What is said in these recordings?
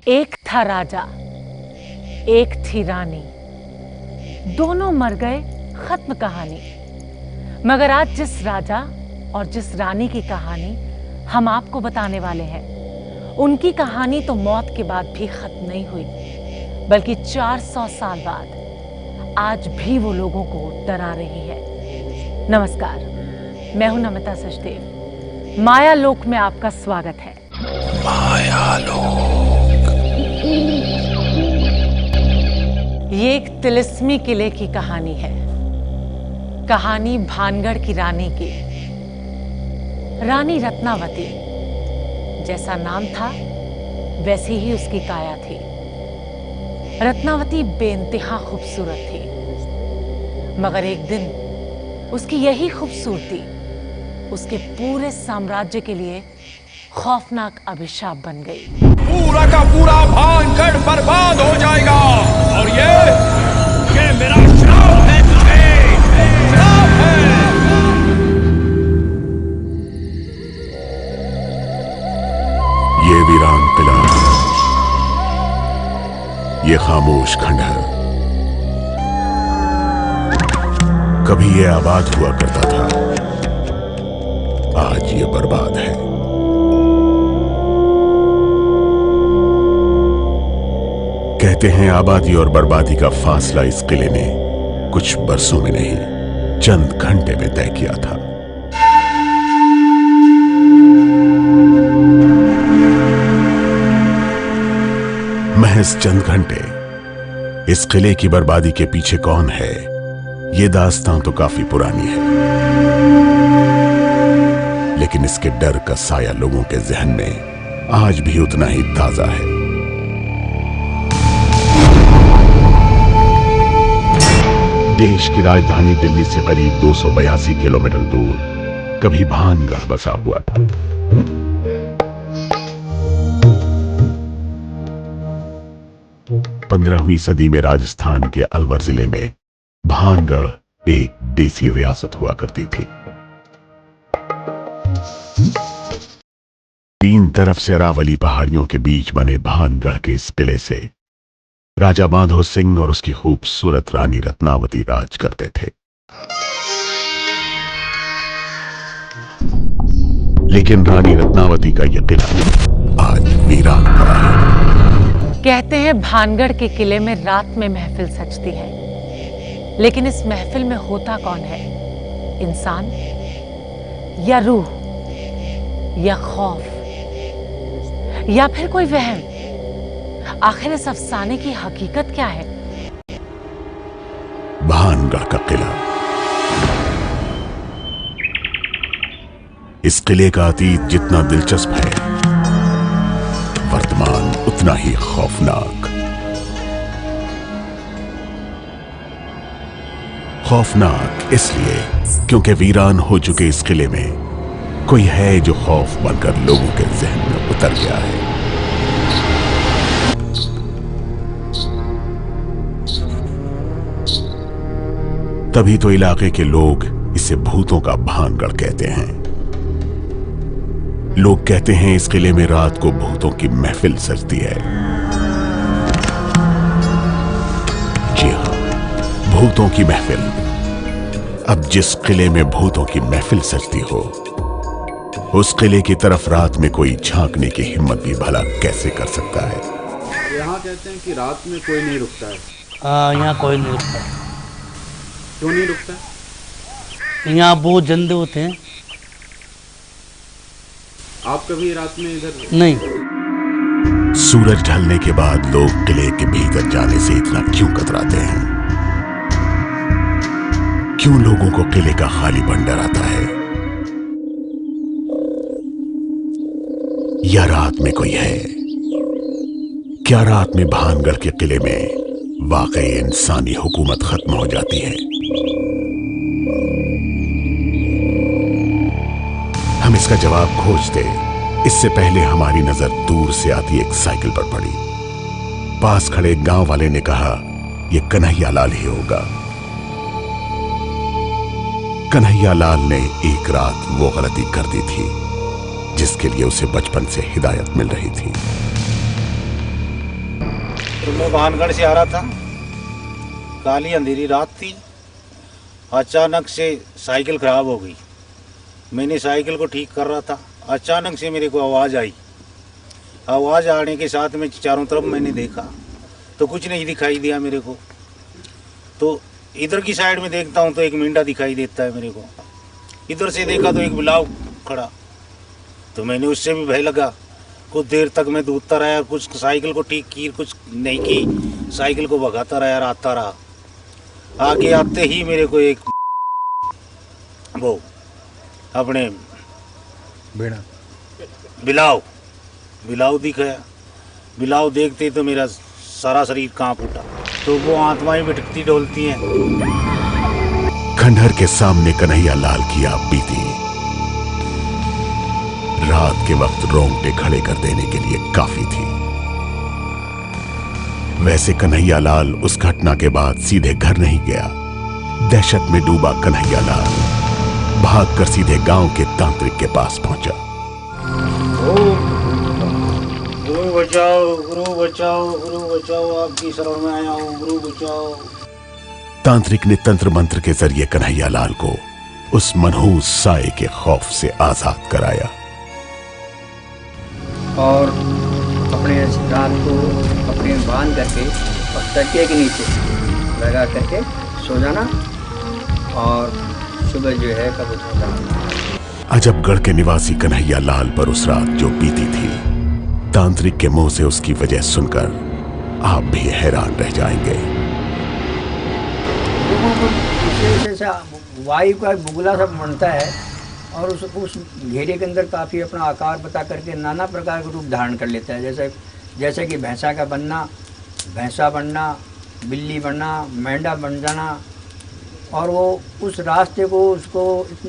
एक था राजा, एक थी रानी, दोनों मर गए, खत्म कहानी। मगर आज जिस राजा और जिस रानी की कहानी हम आपको बताने वाले हैं, उनकी कहानी तो मौत के बाद भी खत्म नहीं हुई, बल्कि 400 साल बाद आज भी वो लोगों को डरा रही है। नमस्कार, मैं हूं नमिता सचदेव। माया लोक में आपका स्वागत है। माया लोक। ये एक तिलिस्मी किले की कहानी है। कहानी भानगढ़ की रानी की। रानी रत्नावती। जैसा नाम था वैसी ही उसकी काया थी। रत्नावती बेइंतहा खूबसूरत थी, मगर एक दिन उसकी यही खूबसूरती उसके पूरे साम्राज्य के लिए खौफनाक अभिशाप बन गई। पूरा का पूरा भानगढ़ बर्बाद हो जाएगा और ये मेरा श्राप है तुझे, श्राप है। ये वीरान किला, ये खामोश खंडहर, कभी ये आबाद हुआ करता था, आज ये बर्बाद है। कहते हैं आबादी और बर्बादी का फासला इस किले ने कुछ बरसों में नहीं, चंद घंटे में तय किया था। महज चंद घंटे। इस किले की बर्बादी के पीछे कौन है, यह दास्तां तो काफी पुरानी है, लेकिन इसके डर का साया लोगों के जहन में आज भी उतना ही ताजा है। देश की राजधानी दिल्ली से करीब 282 किलोमीटर दूर कभी भानगढ़ बसा हुआ था। पंद्रहवीं सदी में राजस्थान के अलवर जिले में भानगढ़ एक देसी रियासत हुआ करती थी। तीन तरफ से अरावली पहाड़ियों के बीच बने भानगढ़ के इस किले से राजा माधो सिंह और उसकी खूबसूरत रानी रत्नावती राज करते थे। लेकिन रानी रत्नावती का यह किला आज वीरान पड़ा है। कहते हैं भानगढ़ के किले में रात में महफिल सजती है, लेकिन इस महफिल में होता कौन है? इंसान या रूह या खौफ या फिर कोई वहम? आखिर इस अफसाने की हकीकत क्या है? भानगढ़ का किला। इस किले का अतीत जितना दिलचस्प है, वर्तमान उतना ही खौफनाक। खौफनाक इसलिए क्योंकि वीरान हो चुके इस किले में कोई है जो खौफ बनकर लोगों के जहन में उतर गया है। तभी तो इलाके के लोग इसे भूतों का भानगढ़ कहते हैं। लोग कहते हैं इस किले में रात को भूतों की महफिल सजती है। जी हां, भूतों की महफिल। अब जिस किले में भूतों की महफिल सजती हो, उस किले की तरफ रात में कोई झांकने की हिम्मत भी भला कैसे कर सकता है? यहाँ कहते हैं कि रात में कोई नहीं रुकता है। हाँ, यहाँ कोई नहीं रुकता। क्यों नहीं रुकता? यहाँ बहुत जंदे होते हैं। आप कभी रात में इधर? नहीं। सूरज ढलने के बाद लोग किले के भीतर जाने से इतना क्यों कतराते हैं? क्यों लोगों को किले का खालीपन डराता है? या रात में कोई है? क्या रात में भानगढ़ के किले में वाकई इंसानी हुकूमत खत्म हो जाती है? हम इसका जवाब खोजते, इससे पहले हमारी नजर दूर से आती एक साइकिल पर पड़ी। पास खड़े गांव वाले ने कहा, यह कन्हैया लाल ही होगा। कन्हैया लाल ने एक रात वो गलती कर दी थी जिसके लिए उसे बचपन से हिदायत मिल रही थी। तो मैं भानगढ़ से आ रहा था, काली अंधेरी रात थी। अचानक से साइकिल खराब हो गई। मैंने साइकिल को ठीक कर रहा था, अचानक से मेरे को आवाज़ आई। आवाज़ आने के साथ में चारों तरफ मैंने देखा तो कुछ नहीं दिखाई दिया मेरे को। तो इधर की साइड में देखता हूँ तो एक मींढा दिखाई देता है मेरे को। इधर से देखा तो एक बिलाव खड़ा, तो मैंने उससे भी भय लगा। कुछ देर तक मैं दूधता रहा, कुछ साइकिल को ठीक की, कुछ नहीं की, साइकिल को भगाता रहा, आता रहा। आगे आते ही मेरे को एक वो अपने बिलाव दिखाया। बिलाव देखते ही तो मेरा सारा शरीर कांप उठा। तो वो आत्माएं भटकती डोलती हैं। खंडहर के सामने कन्हैया लाल की आप बीती रात के वक्त रोंगटे खड़े कर देने के लिए काफी थी। वैसे कन्हैया लाल उस घटना के बाद सीधे घर नहीं गया। दहशत में डूबा कन्हैया लाल भागकर सीधे गांव के तांत्रिक के पास पहुंचा। गुरु बचाओ, गुरु बचाओ, गुरु बचाओ, आपकी शरण में आया हूँ, गुरु बचाओ। तांत्रिक ने तंत्र मंत्र के जरिए कन्हैया लाल को उस मनहूस साए के खौफ से आजाद कराया। और अपने रात को अपने बांध करके और तकिए के नीचे लगा करके सो जाना और सुबह जो है कब उठ जाना। अजबगढ़ के निवासी कन्हैया लाल पर उस रात जो बीती थी, तांत्रिक के मुंह से उसकी वजह सुनकर आप भी हैरान रह जाएंगे। जैसा वायु का बुगला सब बनता है और उस घेरे के अंदर काफ़ी अपना आकार बता करके नाना प्रकार का रूप धारण कर लेता है। जैसे कि भैंसा का बनना, भैंसा बनना, बिल्ली बनना, मेंढा बन जाना। और वो उस रास्ते को उसको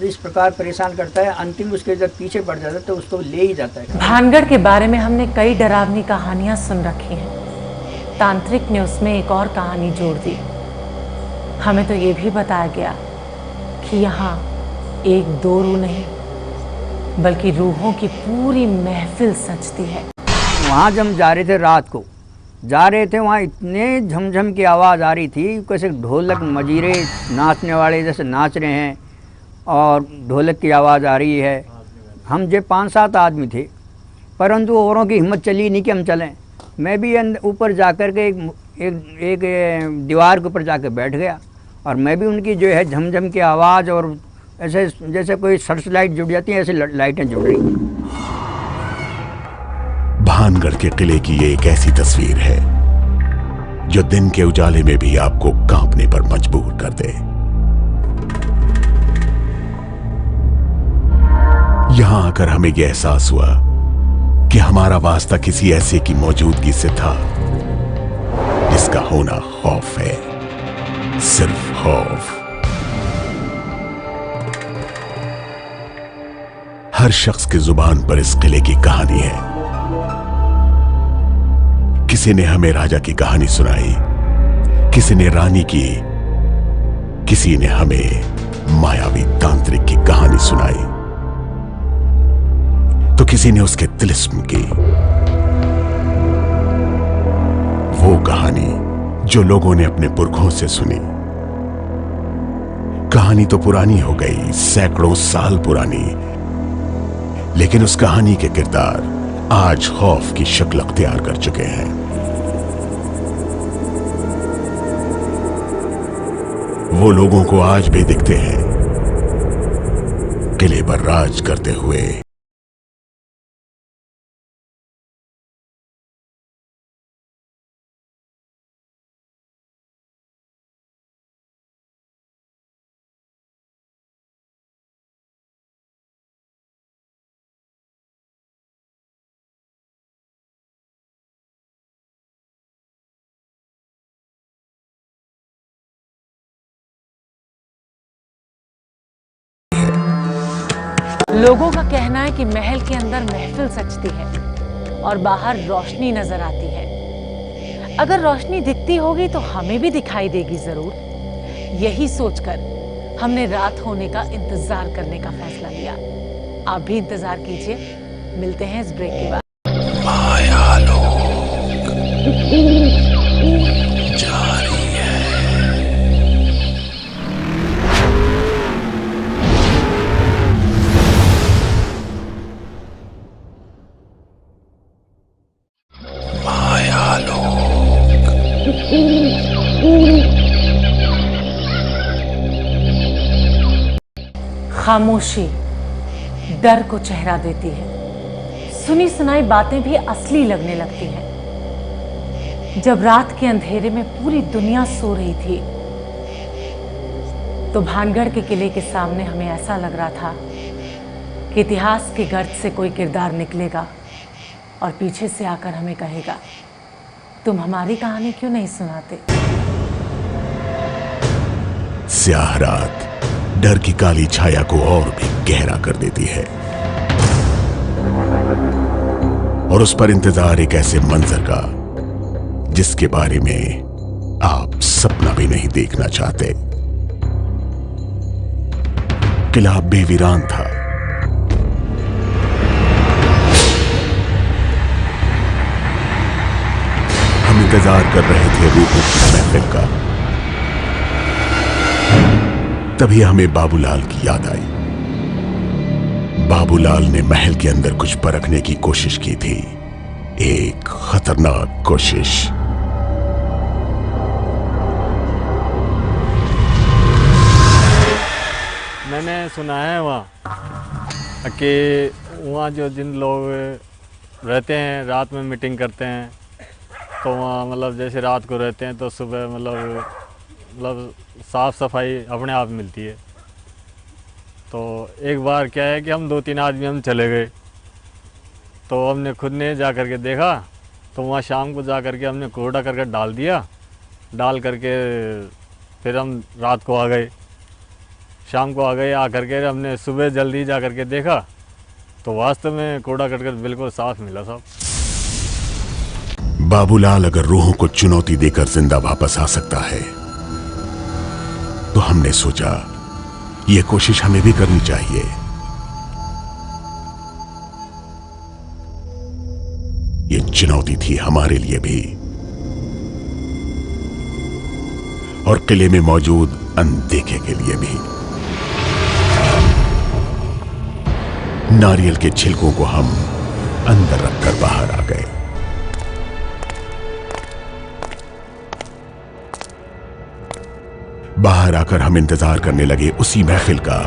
इस प्रकार परेशान करता है, अंतिम उसके जब पीछे पड़ जाता है तो उसको ले ही जाता है। भानगढ़ के बारे में हमने कई डरावनी कहानियां सुन रखी हैं। तांत्रिक ने उसमें एक और कहानी जोड़ दी। हमें तो ये भी बताया गया कि यहाँ एक दो रूह नहीं बल्कि रूहों की पूरी महफिल सजती है। वहाँ जब हम जा रहे थे, रात को जा रहे थे, वहाँ इतने झमझम की आवाज़ आ रही थी, कैसे ढोलक मजीरे नाचने वाले जैसे नाच रहे हैं और ढोलक की आवाज़ आ रही है। हम जो 5-7 आदमी थे, परंतु औरों की हिम्मत चली नहीं कि हम चलें। मैं भी ऊपर जा कर के एक दीवार के ऊपर जाकर बैठ गया और मैं भी उनकी जो है झमझम की आवाज़ और ऐसे जैसे कोई सर्च लाइट जुड़ जाती है, ऐसे लाइटें जुड़ रही। भानगढ़ के किले की ये एक ऐसी तस्वीर है जो दिन के उजाले में भी आपको कांपने पर मजबूर कर दे। यहां आकर हमें यह एहसास हुआ कि हमारा वास्ता किसी ऐसे की मौजूदगी से था जिसका होना खौफ है, सिर्फ खौफ। हर शख्स की जुबान पर इस किले की कहानी है। किसी ने हमें राजा की कहानी सुनाई, किसी ने रानी की, किसी ने हमें मायावी तांत्रिक की कहानी सुनाई, तो किसी ने उसके तिलिस्म की। वो कहानी जो लोगों ने अपने पुरखों से सुनी। कहानी तो पुरानी हो गई, सैकड़ों साल पुरानी, लेकिन उस कहानी के किरदार आज खौफ की शक्ल अख्तियार कर चुके हैं। वो लोगों को आज भी दिखते हैं किले पर राज करते हुए। लोगों का कहना है कि महल के अंदर महफिल सजती है और बाहर रोशनी नजर आती है। अगर रोशनी दिखती होगी तो हमें भी दिखाई देगी जरूर। यही सोचकर हमने रात होने का इंतजार करने का फैसला लिया। आप भी इंतजार कीजिए, मिलते हैं इस ब्रेक के बाद। माया लोग। जारी है। खामोशी डर को चेहरा देती है। सुनी सुनाई बातें भी असली लगने लगती हैं। जब रात के अंधेरे में पूरी दुनिया सो रही थी तो भानगढ़ के किले के सामने हमें ऐसा लग रहा था कि इतिहास के गर्त से कोई किरदार निकलेगा और पीछे से आकर हमें कहेगा, तुम हमारी कहानी क्यों नहीं सुनाते। स्याह रात डर की काली छाया को और भी गहरा कर देती है और उस पर इंतजार एक ऐसे मंजर का जिसके बारे में आप सपना भी नहीं देखना चाहते। किला बेवीरान था। हम इंतजार कर रहे थे रूपों की महफिल का। तभी हमें बाबूलाल की याद आई। बाबूलाल ने महल के अंदर कुछ परखने की कोशिश की थी, एक खतरनाक कोशिश। मैंने सुना है वहाँ कि वहाँ जो जिन लोग रहते हैं रात में मीटिंग करते हैं तो वहाँ मतलब जैसे रात को रहते हैं तो सुबह मतलब साफ़ सफाई अपने आप मिलती है। तो एक बार क्या है कि हम 2-3 आदमी हम चले गए तो हमने खुद ने जा कर के देखा तो वहाँ शाम को जा कर के हमने कूड़ा करके डाल दिया। डाल करके फिर हम रात को आ गए, शाम को आ गए। आ करके हमने सुबह जल्दी जा करके देखा तो वास्तव में कूड़ा करकट बिल्कुल साफ मिला साहब। बाबूलाल अगर रूहों को चुनौती देकर जिंदा वापस आ सकता है तो हमने सोचा यह कोशिश हमें भी करनी चाहिए। यह चुनौती थी हमारे लिए भी और किले में मौजूद अनदेखे के लिए भी। नारियल के छिलकों को हम अंदर रखकर बाहर आ गए। बाहर आकर हम इंतजार करने लगे उसी महफिल का।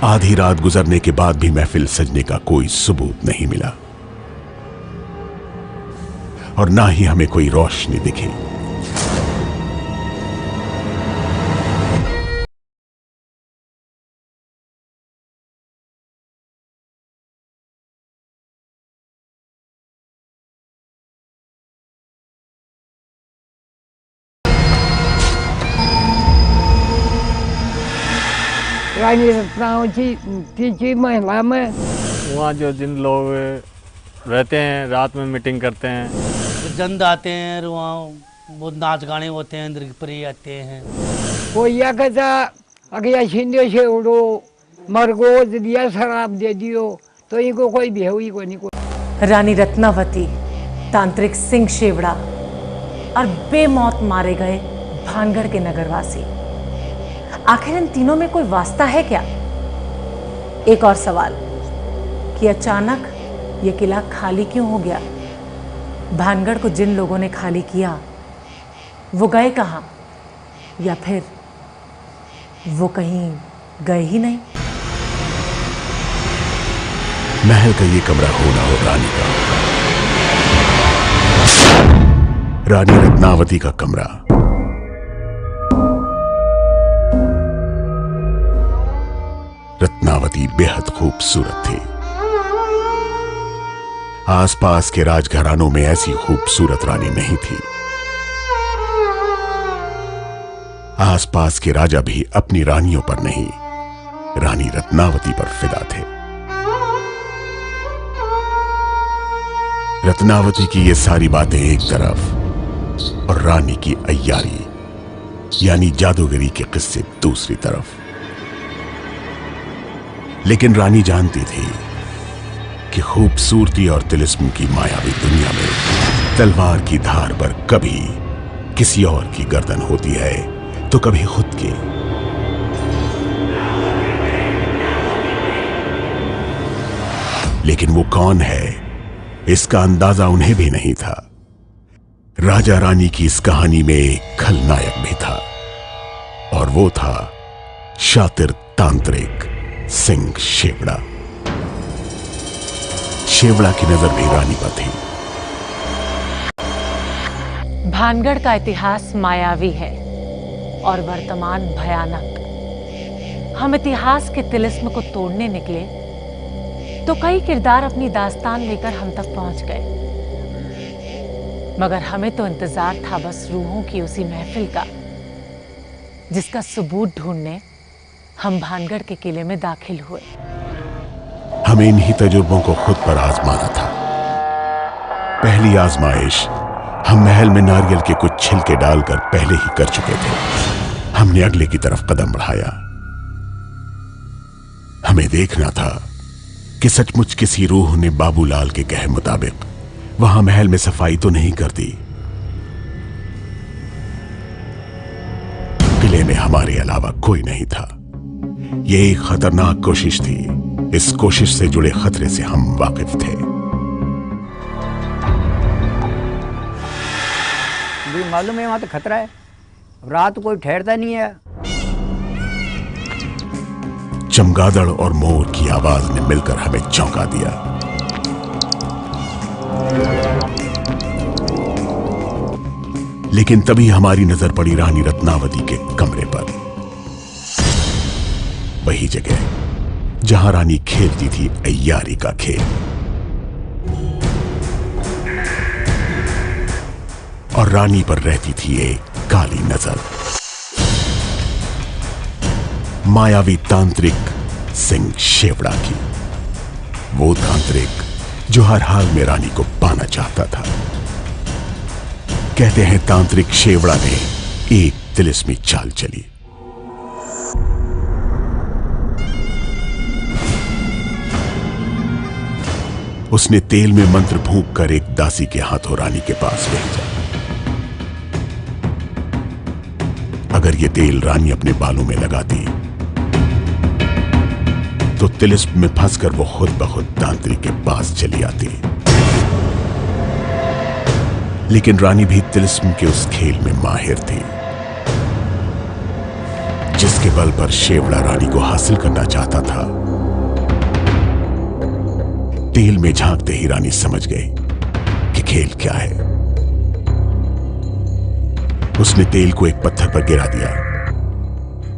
आधी रात गुजरने के बाद भी महफिल सजने का कोई सबूत नहीं मिला और ना ही हमें कोई रोशनी दिखी। रानी रत्नावती की महिला में वहाँ जो जिन लोग रहते हैं रात में मीटिंग करते हैं तो जंद आते हैं और वहाँ वो नाच गाने होते हैं, नृत्य आते हैं। कोई या कहता अगर छिंदे से उड़ो मरगो दिया शराब दे दियो तो इनको कोई बेहुई को नहीं। कोई रानी रत्नावती, तांत्रिक सिंह शेवड़ा और बेमौत मारे गए भानगढ़ के नगरवासी, आखिर इन तीनों में कोई वास्ता है क्या। एक और सवाल कि अचानक ये किला खाली क्यों हो गया। भानगढ़ को जिन लोगों ने खाली किया वो गए कहाँ, या फिर वो कहीं गए ही नहीं। महल का ये कमरा होना हो रानी का, रानी रत्नावती का कमरा। रत्नावती बेहद खूबसूरत थी। आसपास के राजघरानों में ऐसी खूबसूरत रानी नहीं थी। आसपास के राजा भी अपनी रानियों पर नहीं, रानी रत्नावती पर फिदा थे। रत्नावती की ये सारी बातें एक तरफ और रानी की अय्यारी यानी जादूगरी के किस्से दूसरी तरफ। लेकिन रानी जानती थी कि खूबसूरती और तिलिस्म की मायावी दुनिया में तलवार की धार पर कभी किसी और की गर्दन होती है तो कभी खुद की। लेकिन वो कौन है, इसका अंदाजा उन्हें भी नहीं था। राजा रानी की इस कहानी में एक खलनायक भी था, और वो था शातिर तांत्रिक सिंह शेवड़ा। शेवड़ा की नजर भी रानी पर थी। भानगढ़ का इतिहास मायावी है और वर्तमान भयानक। हम इतिहास के तिलिस्म को तोड़ने निकले तो कई किरदार अपनी दास्तान लेकर हम तक पहुंच गए, मगर हमें तो इंतजार था बस रूहों की उसी महफिल का, जिसका सबूत ढूंढने हम भानगढ़ के किले में दाखिल हुए। हमें इन्हीं तजुर्बों को खुद पर आजमाना था। पहली आजमाइश हम महल में नारियल के कुछ छिलके डालकर पहले ही कर चुके थे। हमने अगले की तरफ कदम बढ़ाया। हमें देखना था कि सचमुच किसी रूह ने बाबूलाल के कहे मुताबिक वहां महल में सफाई तो नहीं कर दी। किले में हमारे अलावा कोई नहीं था। यह एक खतरनाक कोशिश थी। इस कोशिश से जुड़े खतरे से हम वाकिफ थे। मालूम है वहां तो खतरा है, रात कोई ठहरता नहीं है। चमगादड़ और मोर की आवाज ने मिलकर हमें चौंका दिया। लेकिन तभी हमारी नजर पड़ी रानी रत्नावती के कमरे पर, वही जगह जहां रानी खेलती थी अय्यारी का खेल। और रानी पर रहती थी एक काली नजर। मायावी तांत्रिक सिंह शेवड़ा की। वो तांत्रिक जो हर हाल में रानी को पाना चाहता था। कहते हैं तांत्रिक शेवड़ा ने एक तिलिस्मी चाल चली। उसने तेल में मंत्र फूंक कर एक दासी के हाथों रानी के पास भेजा। अगर ये तेल रानी अपने बालों में लगाती तो तिलिस्म में फंसकर वो खुद ब खुद तांत्रिक के पास चली आती। लेकिन रानी भी तिलिस्म के उस खेल में माहिर थी, जिसके बल पर शेवड़ा रानी को हासिल करना चाहता था। तेल में झांकते ही रानी समझ गई कि खेल क्या है। उसने तेल को एक पत्थर पर गिरा दिया।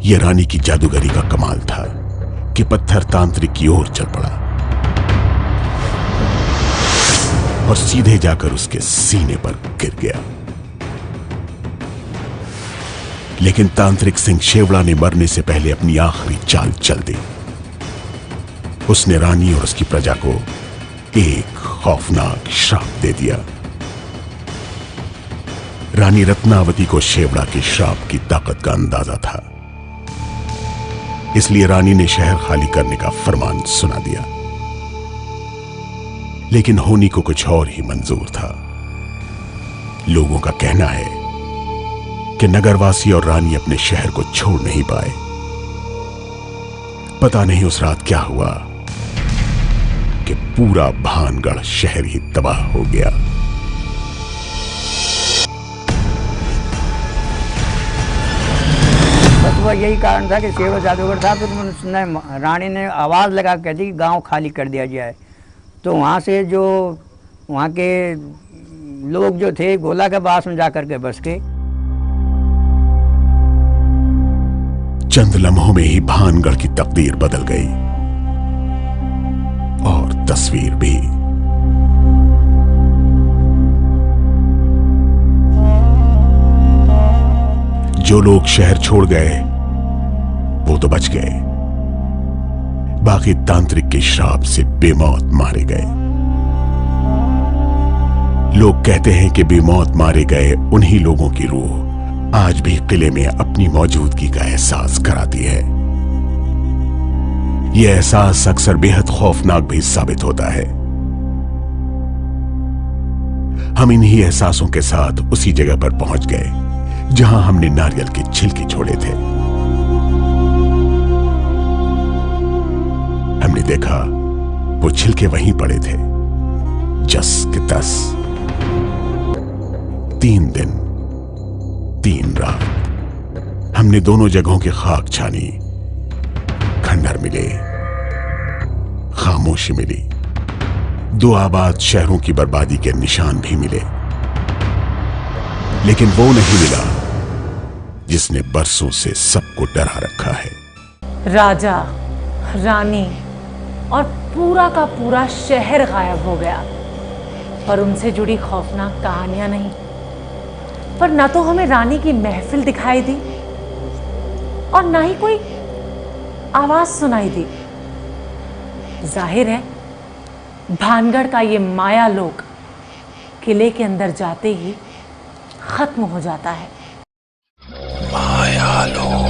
यह रानी की जादूगरी का कमाल था कि पत्थर तांत्रिक की ओर चल पड़ा और सीधे जाकर उसके सीने पर गिर गया। लेकिन तांत्रिक सिंह शेवड़ा ने मरने से पहले अपनी आखिरी चाल चल दी। उसने रानी और उसकी प्रजा को एक खौफनाक श्राप दे दिया। रानी रत्नावती को शेवड़ा के श्राप की ताकत का अंदाजा था, इसलिए रानी ने शहर खाली करने का फरमान सुना दिया। लेकिन होनी को कुछ और ही मंजूर था। लोगों का कहना है कि नगरवासी और रानी अपने शहर को छोड़ नहीं पाए। पता नहीं उस रात क्या हुआ कि पूरा भानगढ़ शहर ही तबाह हो गया। बस यही कारण था कि शेवड़ा जादूगर था। तो रानी ने आवाज़ लगा कह दी गांव खाली कर दिया जाए। तो वहाँ से जो वहाँ के लोग जो थे गोला के पास में जाकर के बस के। चंद लम्हों में ही भानगढ़ की तकदीर बदल गई और तस्वीर भी। जो लोग शहर छोड़ गए वो तो बच गए, बाकी तांत्रिक के श्राप से बेमौत मारे गए। लोग कहते हैं कि बेमौत मारे गए उन्हीं लोगों की रूह आज भी किले में अपनी मौजूदगी का एहसास कराती है। यह एहसास अक्सर बेहद खौफनाक भी साबित होता है। हम इन्हीं एहसासों के साथ उसी जगह पर पहुंच गए जहां हमने नारियल के छिलके छोड़े थे। हमने देखा वो छिलके वहीं पड़े थे, जस के तस। 3 दिन 3 रात हमने दोनों जगहों की खाक छानी। खंडहर मिले, खामोशी मिली, 2 आबाद शहरों की बर्बादी के निशान भी मिले, लेकिन वो नहीं मिला जिसने बरसों से सबको डरा रखा है। राजा, रानी और पूरा का पूरा शहर गायब हो गया, पर उनसे जुड़ी खौफनाक कहानियां नहीं। पर ना तो हमें रानी की महफिल दिखाई दी और ना ही कोई आवाज सुनाई दी। जाहिर है भानगढ़ का ये माया लोक किले के अंदर जाते ही खत्म हो जाता है। माया लोक।